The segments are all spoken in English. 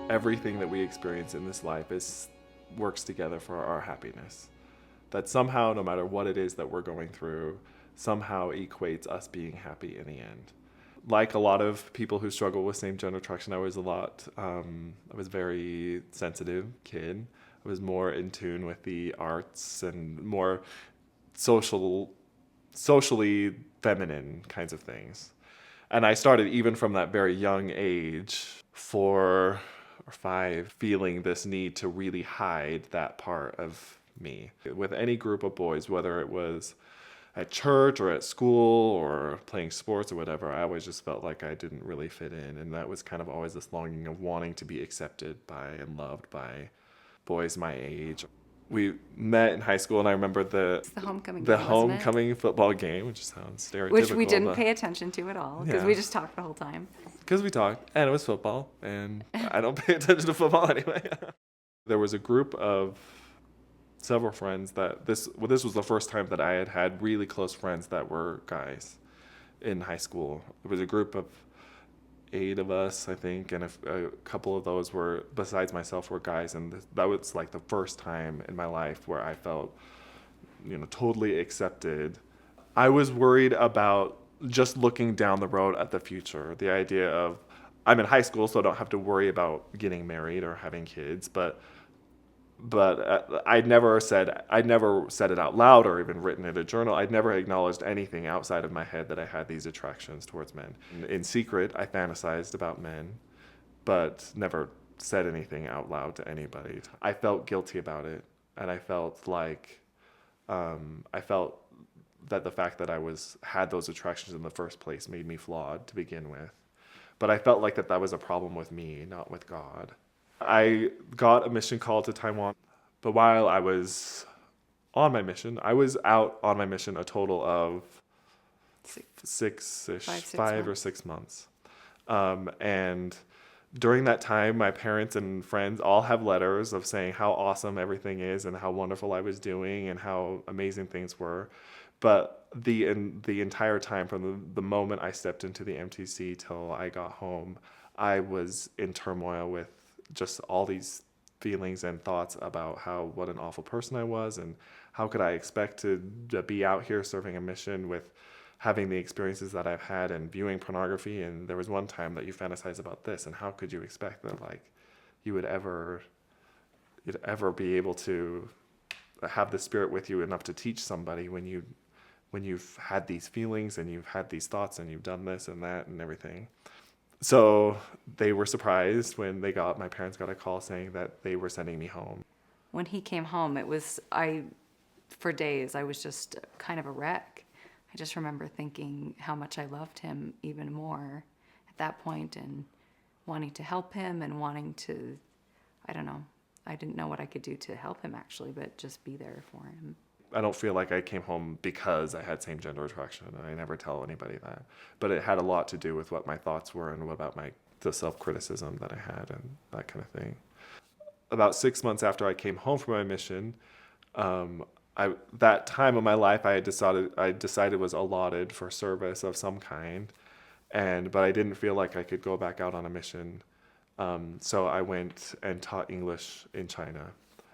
Everything that we experience in this life works together for our happiness. That somehow, no matter what it is that we're going through, somehow equates us being happy in the end. Like a lot of people who struggle with same-gender attraction, I was a very sensitive kid. I was more in tune with the arts and more socially feminine kinds of things. And I started even from that very young age, 4 or 5, feeling this need to really hide that part of me. With any group of boys, whether it was at church or at school or playing sports or whatever, I always just felt like I didn't really fit in. And that was kind of always this longing of wanting to be accepted by and loved by boys my age. We met in high school, and I remember It's the homecoming the game, wasn't it? homecoming football game, which sounds stereotypical. Which we didn't pay attention to at all because Yeah. we just talked the whole time. Because we talked, and it was football, and I don't pay attention to football anyway. There was a group of several friends that this was the first time that I had really close friends that were guys in high school. It was a group of 8 of us, I think, and a couple of those were, besides myself, were guys, and that was like the first time in my life where I felt, totally accepted. I was worried about just looking down the road at the future, the idea of I'm in high school, so I don't have to worry about getting married or having kids, but I'd never said it out loud or even written in a journal. I'd never acknowledged anything outside of my head that I had these attractions towards men. In secret, I fantasized about men, but never said anything out loud to anybody. I felt guilty about it, and I felt like that the fact that I had those attractions in the first place made me flawed to begin with. But I felt like that was a problem with me, not with God. I got a mission call to Taiwan, but while I was on my mission, I was out on my mission a total of 5 or 6 months. And during that time, my parents and friends all have letters of saying how awesome everything is and how wonderful I was doing and how amazing things were. But the entire time, from the moment I stepped into the MTC till I got home, I was in turmoil with just all these feelings and thoughts about what an awful person I was, and how could I expect to be out here serving a mission with having the experiences that I've had and viewing pornography. And there was one time that you fantasize about this, and how could you expect that you would ever be able to have the Spirit with you enough to teach somebody when you've had these feelings and you've had these thoughts and you've done this and that and everything. So they were surprised when my parents got a call saying that they were sending me home. When he came home, for days, I was just kind of a wreck. I just remember thinking how much I loved him even more at that point, and wanting to help him and wanting to, I don't know. I didn't know what I could do to help him actually, but just be there for him. I don't feel like I came home because I had same-gender attraction, and I never tell anybody that. But it had a lot to do with what my thoughts were and about the self-criticism that I had and that kind of thing. About 6 months after I came home from my mission, that time of my life I decided was allotted for service of some kind, but I didn't feel like I could go back out on a mission. So I went and taught English in China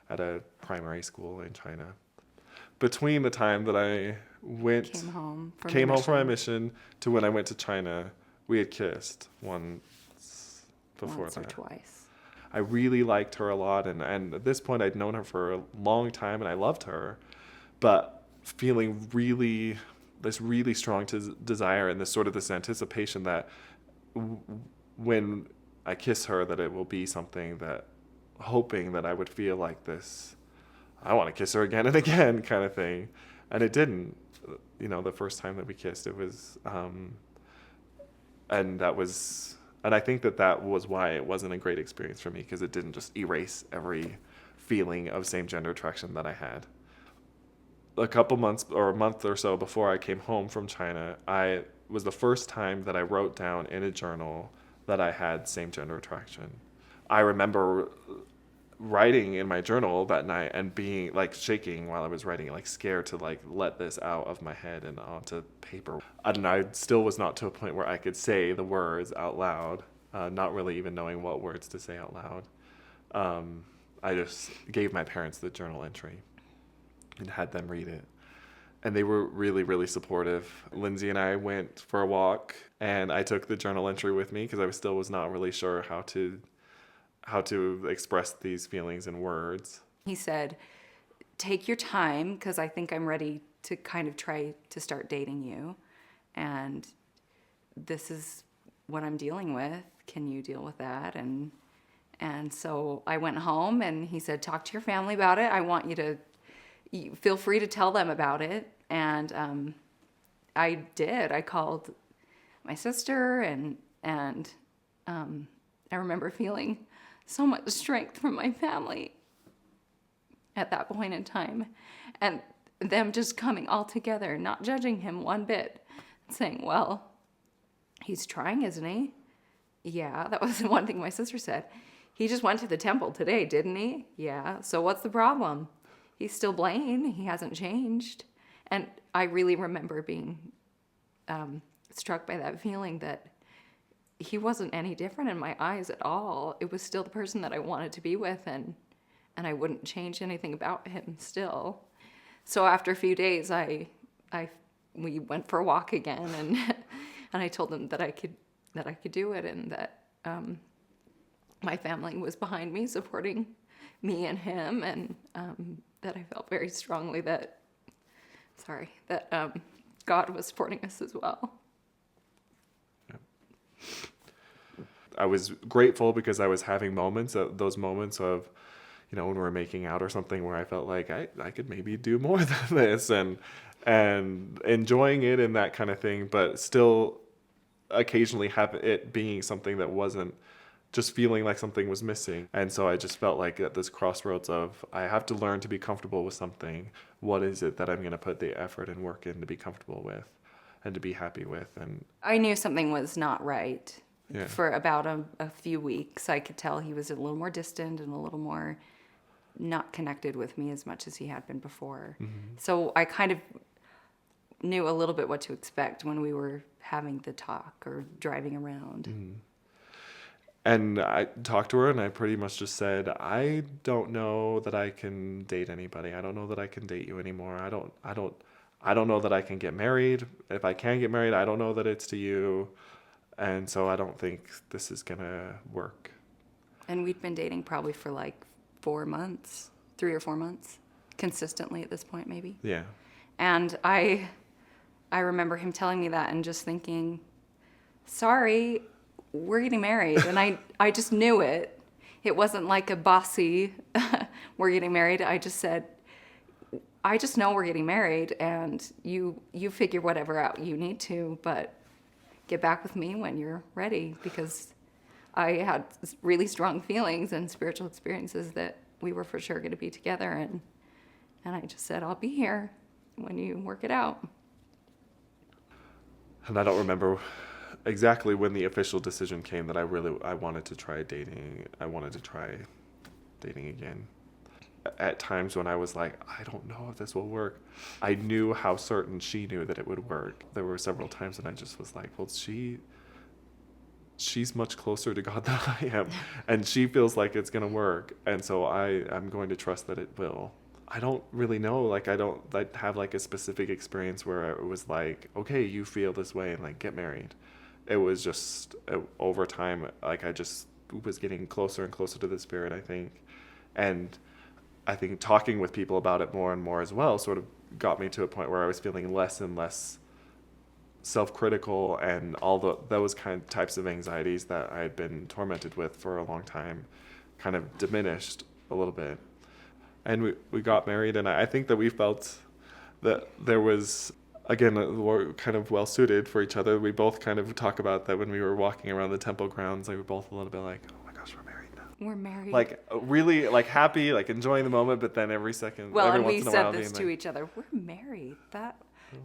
at a primary school in China. Between the time that I came home from my mission to when I went to China, we had kissed once before Once that. or twice. I really liked her a lot, and at this point I'd known her for a long time and I loved her, but feeling this really strong desire and this anticipation that when I kiss her that it will be something that, hoping that I would feel like this, I want to kiss her again and again kind of thing. And it didn't. The first time that we kissed, it was, and I think that was why it wasn't a great experience for me, because it didn't just erase every feeling of same-gender attraction that I had. A couple months or a month or so before I came home from China, it was the first time that I wrote down in a journal that I had same-gender attraction. I remember writing in my journal that night and being like shaking while I was writing, like scared to like let this out of my head and onto paper. And I still was not to a point where I could say the words out loud, not really even knowing what words to say out loud. I just gave my parents the journal entry and had them read it. And they were really, really supportive. Lindsay and I went for a walk, and I took the journal entry with me because I was not really sure how to express these feelings in words. He said, take your time, because I think I'm ready to kind of try to start dating you. And this is what I'm dealing with. Can you deal with that? And so I went home, and he said, talk to your family about it. I want you to feel free to tell them about it. And I did. I called my sister, and I remember feeling so much strength from my family at that point in time, and them just coming all together, not judging him one bit, saying, well, he's trying, isn't he? Yeah, that was the one thing my sister said. He just went to the temple today, didn't he? Yeah, so what's the problem? He's still Blaine. He hasn't changed. And I really remember being struck by that feeling that he wasn't any different in my eyes at all. It was still the person that I wanted to be with, and I wouldn't change anything about him still. So after a few days, we went for a walk again, and I told him that I could do it, and that my family was behind me, supporting me and him, and that I felt very strongly that God was supporting us as well. I was grateful because I was having those moments of, when we were making out or something, where I felt like I could maybe do more than this, and enjoying it and that kind of thing, but still occasionally have it being something that wasn't, just feeling like something was missing. And so I just felt like at this crossroads of, I have to learn to be comfortable with something. What is it that I'm going to put the effort and work in to be comfortable with and to be happy with? And I knew something was not right. Yeah. For about a few weeks. I could tell he was a little more distant and a little more not connected with me as much as he had been before. Mm-hmm. So I kind of knew a little bit what to expect when we were having the talk or driving around. Mm-hmm. And I talked to her, and I pretty much just said, I don't know that I can date anybody. I don't know that I can date you anymore. I don't know that I can get married. If I can get married, I don't know that it's to you. And so I don't think this is going to work. And we'd been dating probably for like 4 months, 3 or 4 months, consistently at this point, maybe. Yeah. And I remember him telling me that and just thinking, sorry, we're getting married. And I just knew it. It wasn't like a bossy, we're getting married. I just said, I just know we're getting married, and you figure whatever out you need to, but get back with me when you're ready, because I had really strong feelings and spiritual experiences that we were for sure going to be together, and I just said, I'll be here when you work it out. And I don't remember exactly when the official decision came that I wanted to try dating. I wanted to try dating again. At times when I was like, I don't know if this will work, I knew how certain she knew that it would work. There were several times when I just was like, well, she's much closer to God than I am, and she feels like it's going to work, and so I'm going to trust that it will. I don't really know, like I have like a specific experience where it was like, okay, you feel this way, and like get married. It was just over time, like I just was getting closer and closer to the Spirit, I think. And I think talking with people about it more and more as well sort of got me to a point where I was feeling less and less self-critical, and all those types of anxieties that I had been tormented with for a long time kind of diminished a little bit. And we got married, and I think that we felt that there was, again, we're kind of well suited for each other. We both kind of talk about that when we were walking around the temple grounds. Like, we were both a little bit like, oh my gosh, we're married now. We're married. Like, really, like, happy, like, enjoying the moment, but then every once in a while. Well, and we said this to each other, we're married.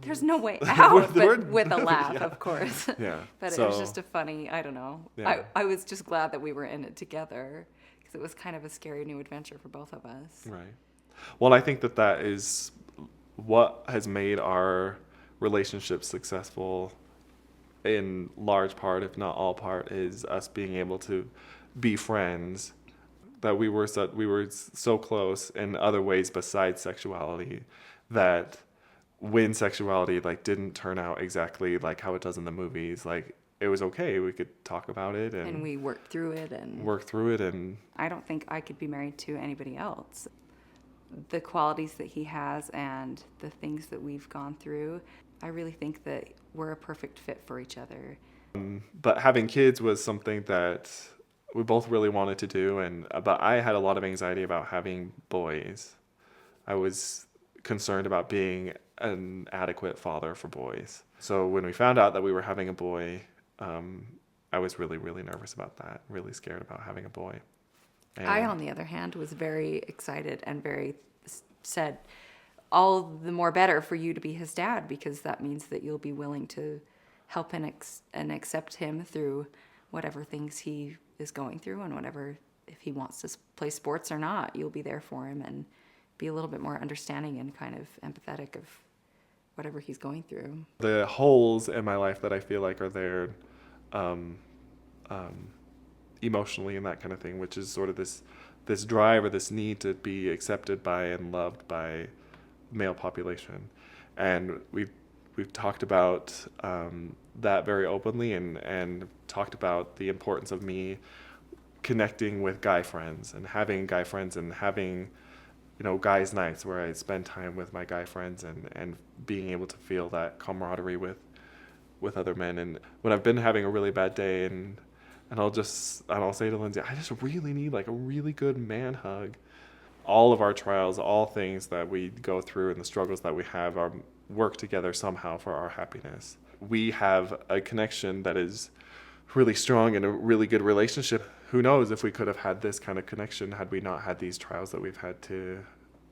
There's no way out, but with a laugh, yeah. Of course. Yeah. But it was just a funny, I don't know. Yeah. I was just glad that we were in it together, because because it was kind of a scary new adventure for both of us. Right. Well, I think that that is what has made our relationship successful in large part, if not all part, is us being able to be friends. That we were so close in other ways besides sexuality, that when sexuality like didn't turn out exactly like how it does in the movies, like it was okay. We could talk about it And we worked through it, and work through it. And I don't think I could be married to anybody else. The qualities that he has and the things that we've gone through, I really think that we're a perfect fit for each other. but having kids was something that we both really wanted to do, and but I had a lot of anxiety about having boys. I was concerned about being an adequate father for boys. So when we found out that we were having a boy, I was really, really nervous about that, really scared about having a boy. And I, on the other hand, was very excited and said, all the more better for you to be his dad, because that means that you'll be willing to help and accept him through whatever things he is going through, and whatever, if he wants to play sports or not, you'll be there for him and be a little bit more understanding and kind of empathetic of whatever he's going through. the holes in my life that I feel like are there um, emotionally and that kind of thing, which is sort of this drive or this need to be accepted by and loved by male population. And we've talked about that very openly, and talked about the importance of me connecting with guy friends and having guy friends and having, you know, guys nights where I spend time with my guy friends, and being able to feel that camaraderie with other men. And when I've been having a really bad day, and I'll say to Lindsay, I just really need like a really good man hug. All of our trials, all things that we go through and the struggles that we have are work together somehow for our happiness. We have a connection that is really strong and a really good relationship. Who knows if we could have had this kind of connection had we not had these trials that we've had to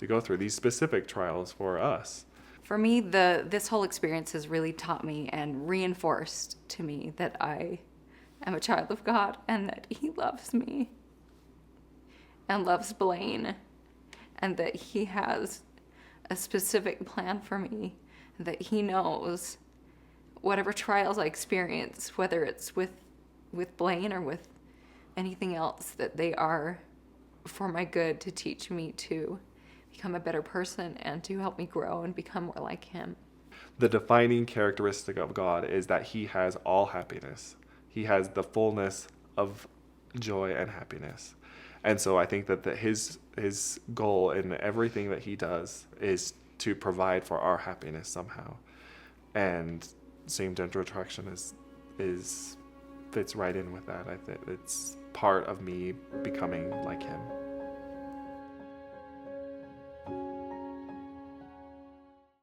go through, these specific trials for us. For me, this whole experience has really taught me and reinforced to me that I am a child of God, and that he loves me and loves Blaine, and that he has a specific plan for me, that he knows whatever trials I experience, whether it's with Blaine or with anything else, that they are for my good, to teach me to become a better person and to help me grow and become more like him. The defining characteristic of God is that he has all happiness. He has the fullness of joy and happiness. And so I think that his goal in everything that he does is to provide for our happiness somehow. And same-gender attraction is fits right in with that. I think it's part of me becoming like him.